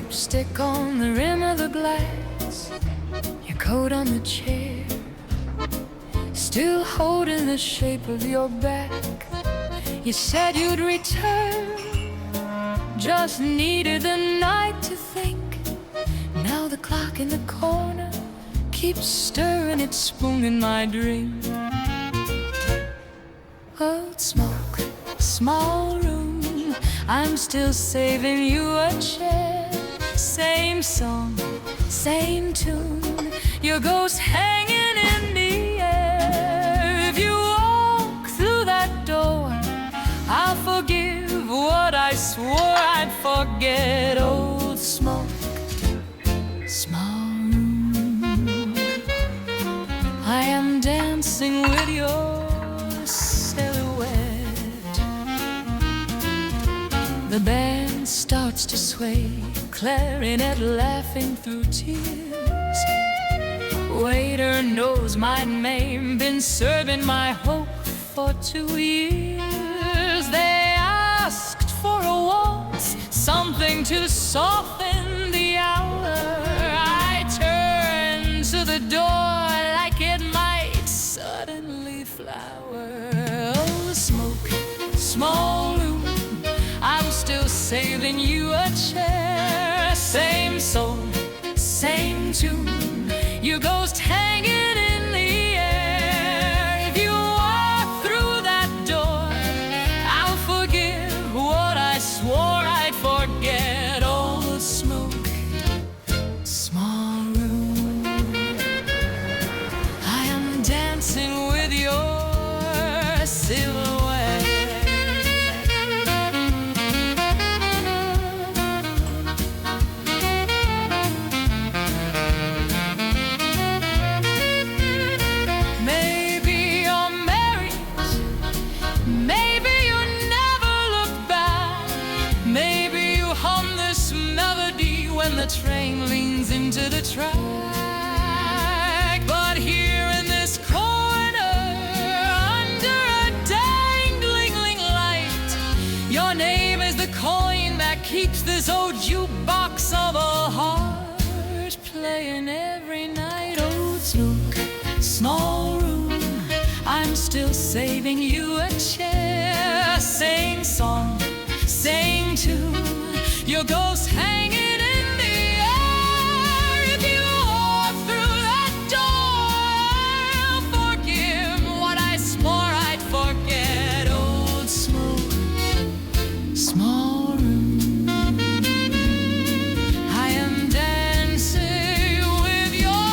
lipstick on the rim of the glass, your coat on the chair, still holding the shape of your back. You said you'd return, just needed the night to think. Now the clock in the corner keeps stirring its spoon in my drink. Old smoke, small room, I'm still saving you a chair. Same song, same tune, your ghost hanging in the air. If you walk through that door, I'll forgive what I swore I'd forget. Old smoke, small room, I am dancing with your silhouette. The band starts to sway, clarinet laughing through tears. Waiter knows my name, been serving my hope for 2 years. They asked for a waltz, something to soften the hour. I turned to the door like it might suddenly flower. Oh, smoke, small room, I'm still saving you a chair. Same song, same tune, your ghost hanging in the air. If you walk through that door, I'll forgive what I swore I'd forget. Old smoke, small room, I am dancing with your silhouette. Maybe you're married, maybe you never look back, maybe you hum this melody when the train leans into the track. But here in this corner, under a dangling light, your name is the coin that keeps this old jukebox of a heart playing every night. Old smoke, small room, I'm still saving you a chair. Same song, same tune, your ghost hanging in the air. If you walk through that door, I'll forgive what I swore I'd forget. Old smoke, small room, I am dancing with your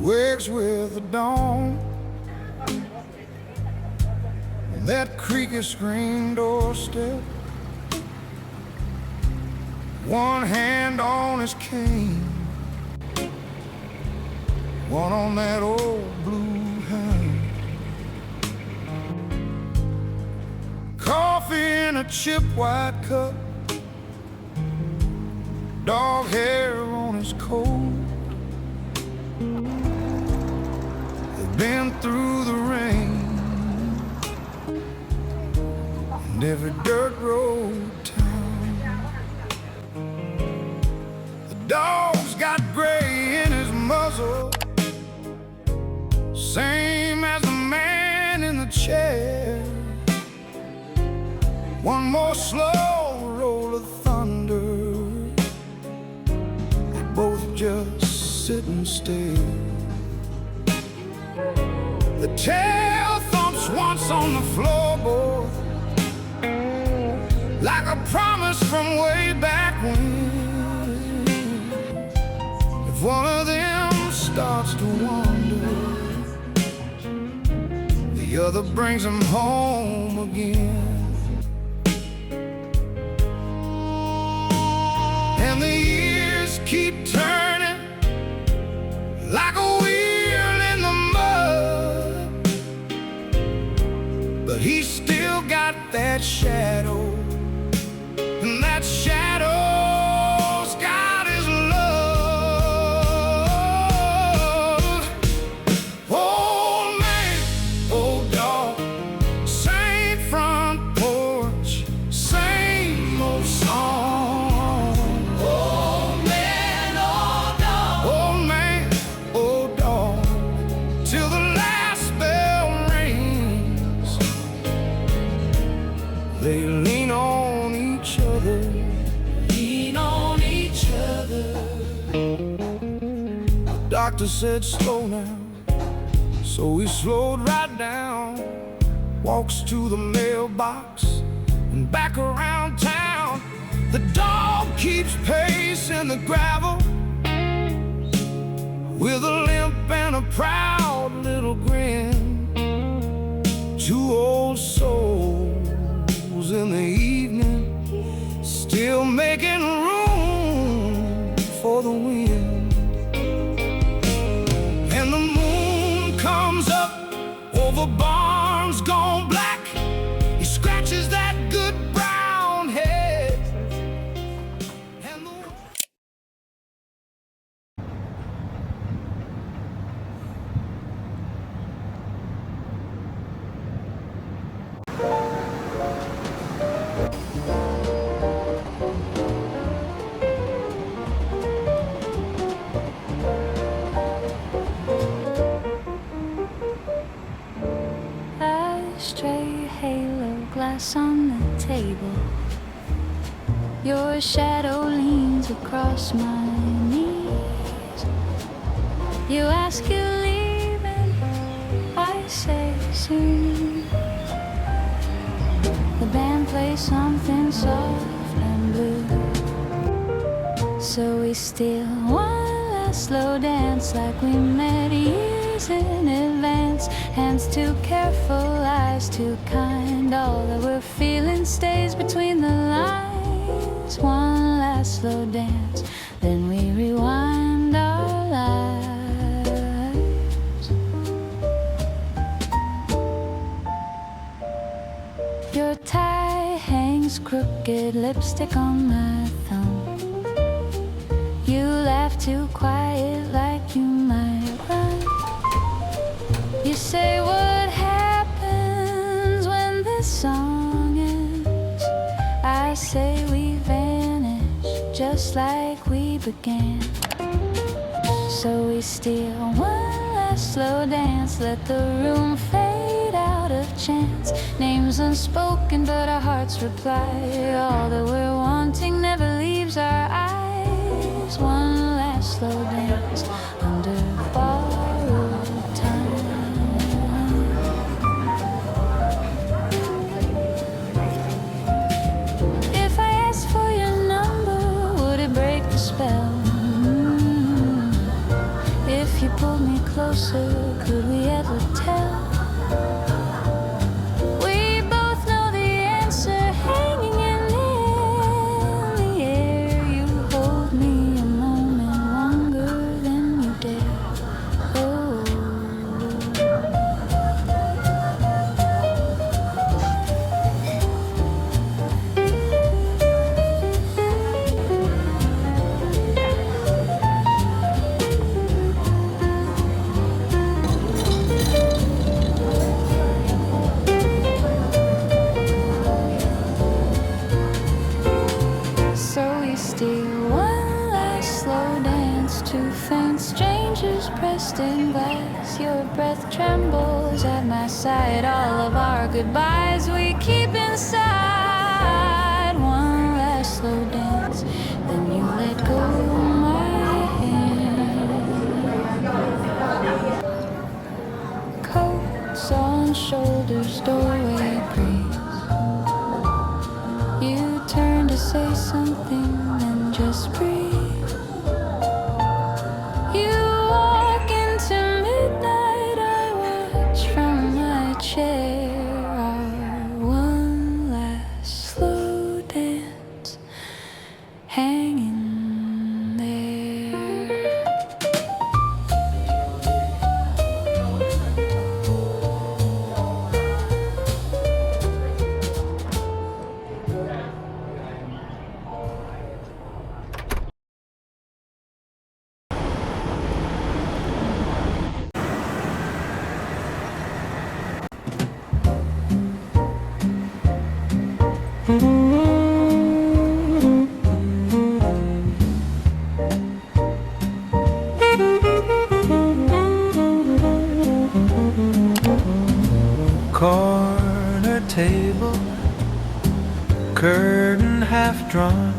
Wakes with the dawn on that creaky screen doorstep, one hand on his cane, one on that old blue hound. Coffee in a chip white cup, dog hair on his coat. Been through the rain and every dirt road town. The dog's got gray in his muzzle, same as the man in the chair. One more slow roll of thunder, they both just sit and stare. The tail thumps once on the floorboard, like a promise from way back when. If one of them starts to wander, the other brings him home again. And the years keep turning like a wheel in the mud, but he's still got that shadow, and that shadow's got his love. Old man, old dog, same front porch, same old song. Old man, old dog, old man, old dog, till the last bell rings. They lean on each other, lean on each other. The doctor said slow now, so he slowed right down. Walks to the mailbox and back around town. The dog keeps pacing the gravel with a limp and a proud little grin. Two old souls in the evening, still making room for the wind. And the moon comes up over barns gone black. He scratches that good brown head, and the Ashtray, halo, glass on the table. Your shadow leans across my knees. You ask you leaving, I say soon. The band plays something soft and blue, so we steal one last slow dance like we met years in advance. Hands too careful, eyes too kind. All that we're feeling stays between the lines. One last slow dance, then we rewind our lives. Your tie hangs crooked, lipstick on my thumb. You laugh too quiet, like you might run. You say, what happens when this song ends? I say we vanish just like we began. So we steal one last slow dance, let the room fade without a chance. Names unspoken, but our hearts reply. All that we're wanting never leaves our eyes. One last slow dance under borrowed time. If I asked for your number, would it break the spell? If you pulled me closer, could we ever tell? We both know the answer, hanging in the air. You hold me a moment longer than you dare. Oh. One last slow dance, two faint strangers pressed in glass. Your breath trembles at my side. All of our goodbyes we keep inside. One last slow dance, then you let go of my hand. Coats on shoulders, doorway breeze. You turn to say something, then just breathe. You walk into midnight, I watch from my chair. Our one last slow dance, hanging there. Corner table, curtain half drawn,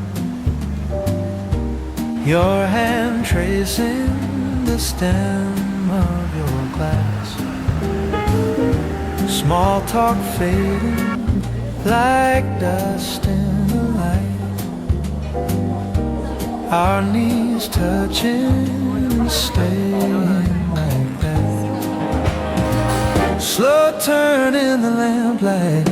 your hand tracing the stem of your glass. Small talk fading like dust in the light. Our knees touching, staying like that. Slow turn in the lamplight.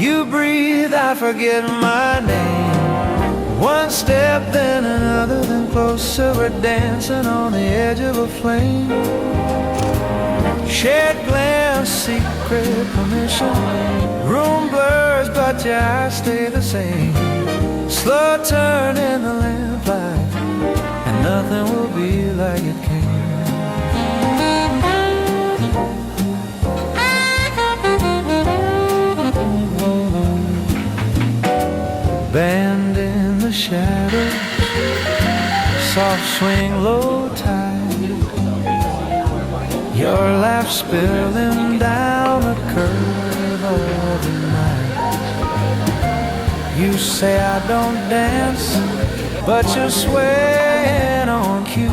You breathe, I forget my name. One step, then another, then closer. We're dancing on the edge of a flame. Shared glance, secret permission. Room blurs, but your eyes stay the same. Slow turn in the lamplight, and nothing will be like it came. Band in the shadows, soft swing, low tide. Your laugh spilling down the curve of the night. You say I don't dance, but you're swaying on cue.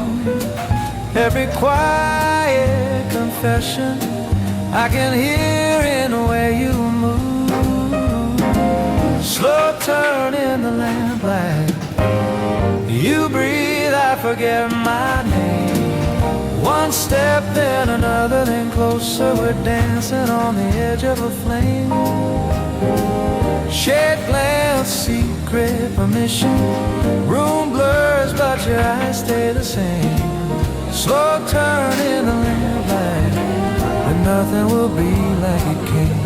Every quiet confession I can hear in the way you move. Slow turn in the lamplight. You breathe, I forget my name. One step, then another, then closer. We're dancing on the edge of a flame. Shared glance, secret permission. Room blurs, but your eyes stay the same. Slow turn in the lamplight, and nothing will be like it came.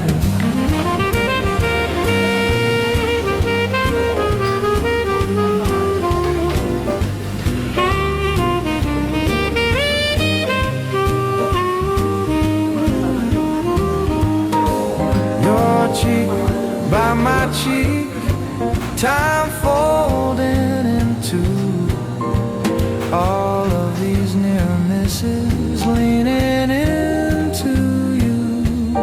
Cheek by my cheek, time folding into all of these near misses, leaning into you.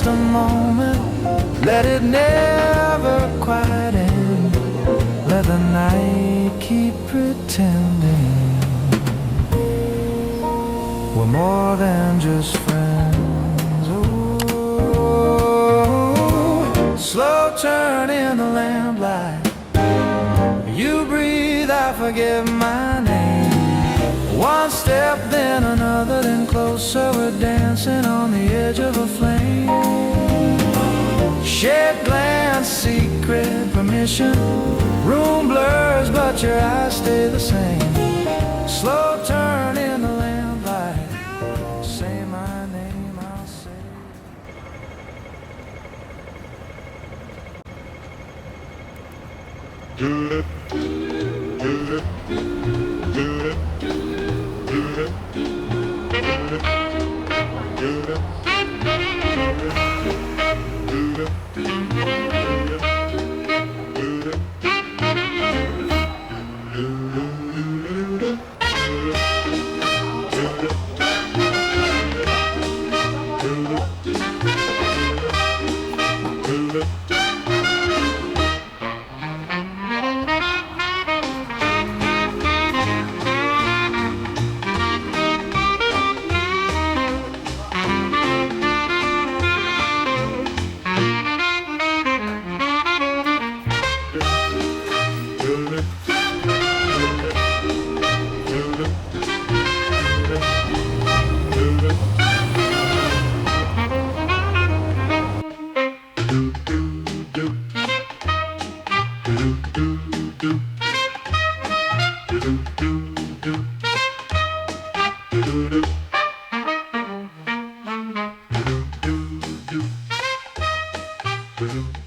just a moment, let it never quite end. Let the night keep pretending we're more than just friends. Oh, slow turn in the lamplight. You breathe, I forget my name. One step, then another, then closer. We're dancing on the edge of a flame. Shared glance, secret permission. Room blurs, but your eyes stay the same. Slow turn in the lamplight. Say my name, I'll say.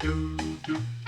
do do